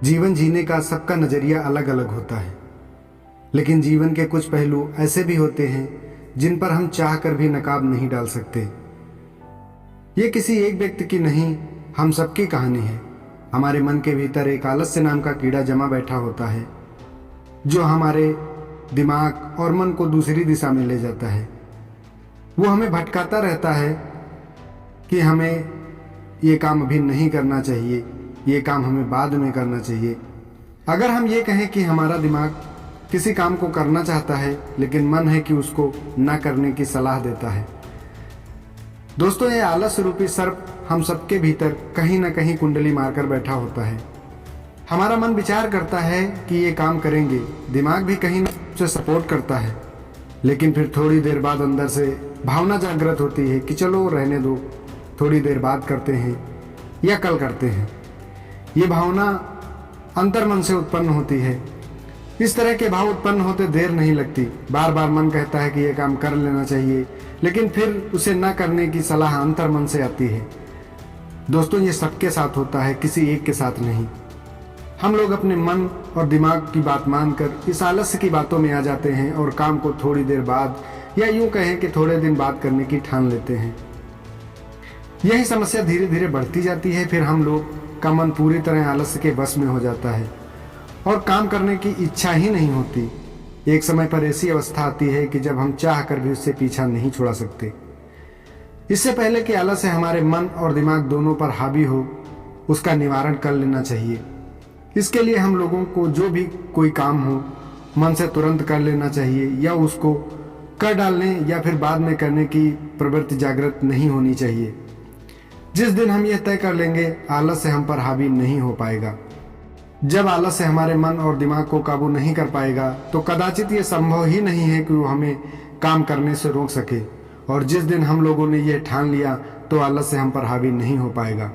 जीवन जीने का सबका नज़रिया अलग अलग होता है, लेकिन जीवन के कुछ पहलू ऐसे भी होते हैं जिन पर हम चाह कर भी नकाब नहीं डाल सकते। ये किसी एक व्यक्ति की नहीं, हम सबकी कहानी है। हमारे मन के भीतर एक आलस्य नाम का कीड़ा जमा बैठा होता है, जो हमारे दिमाग और मन को दूसरी दिशा में ले जाता है। वो हमें भटकाता रहता है कि हमें ये काम अभी नहीं करना चाहिए, ये काम हमें बाद में करना चाहिए। अगर हम ये कहें कि हमारा दिमाग किसी काम को करना चाहता है, लेकिन मन है कि उसको ना करने की सलाह देता है। दोस्तों, ये आलस रूपी सर्प हम सबके भीतर कहीं ना कहीं कुंडली मारकर बैठा होता है। हमारा मन विचार करता है कि ये काम करेंगे, दिमाग भी कहीं ना उसे सपोर्ट करता है, लेकिन फिर थोड़ी देर बाद अंदर से भावना जागृत होती है कि चलो रहने दो, थोड़ी देर बाद करते हैं या कल करते हैं। ये भावना अंतर्मन से उत्पन्न होती है। इस तरह के भाव उत्पन्न होते देर नहीं लगती। बार बार मन कहता है कि यह काम कर लेना चाहिए, लेकिन फिर उसे न करने की सलाह अंतर्मन से आती है। दोस्तों, ये सबके साथ होता है, किसी एक के साथ नहीं। हम लोग अपने मन और दिमाग की बात मानकर इस आलस्य की बातों में आ जाते हैं और काम को थोड़ी देर बाद या यूं कहें कि थोड़े दिन बाद करने की ठान लेते हैं। यही समस्या धीरे धीरे बढ़ती जाती है। फिर हम लोग का मन पूरी तरह आलस्य के वश में हो जाता है और काम करने की इच्छा ही नहीं होती। एक समय पर ऐसी अवस्था आती है कि जब हम चाह कर भी उससे पीछा नहीं छुड़ा सकते। इससे पहले कि आलस्य हमारे मन और दिमाग दोनों पर हावी हो, उसका निवारण कर लेना चाहिए। इसके लिए हम लोगों को जो भी कोई काम हो, मन से तुरंत कर लेना चाहिए, या उसको कर डालने या फिर बाद में करने की प्रवृत्ति जागृत नहीं होनी चाहिए। जिस दिन हम यह तय कर लेंगे, आलस्य हम पर हावी नहीं हो पाएगा। जब आलस्य हमारे मन और दिमाग को काबू नहीं कर पाएगा, तो कदाचित ये संभव ही नहीं है कि वो हमें काम करने से रोक सके। और जिस दिन हम लोगों ने यह ठान लिया, तो आलस्य हम पर हावी नहीं हो पाएगा।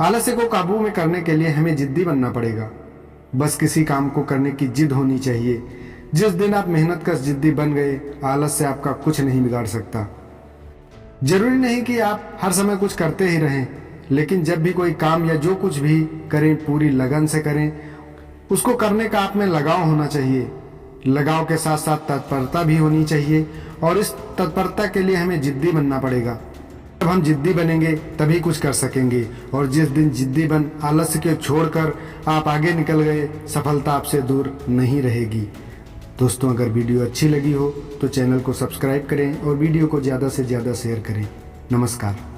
आलस्य को काबू में करने के लिए हमें जिद्दी बनना पड़ेगा। बस किसी काम को करने की जिद होनी चाहिए। जिस दिन आप मेहनत कर जिद्दी बन गए, आलस्य आपका कुछ नहीं बिगाड़ सकता। जरूरी नहीं कि आप हर समय कुछ करते ही रहें, लेकिन जब भी कोई काम या जो कुछ भी करें, पूरी लगन से करें। उसको करने का आप में लगाव होना चाहिए। लगाव के साथ साथ तत्परता भी होनी चाहिए, और इस तत्परता के लिए हमें जिद्दी बनना पड़ेगा। जब हम जिद्दी बनेंगे तभी कुछ कर सकेंगे। और जिस दिन जिद्दी बन आलस्य के छोड़कर आप आगे निकल गए, सफलता आपसे दूर नहीं रहेगी। दोस्तों, अगर वीडियो अच्छी लगी हो तो चैनल को सब्सक्राइब करें और वीडियो को ज़्यादा से ज़्यादा शेयर करें। नमस्कार।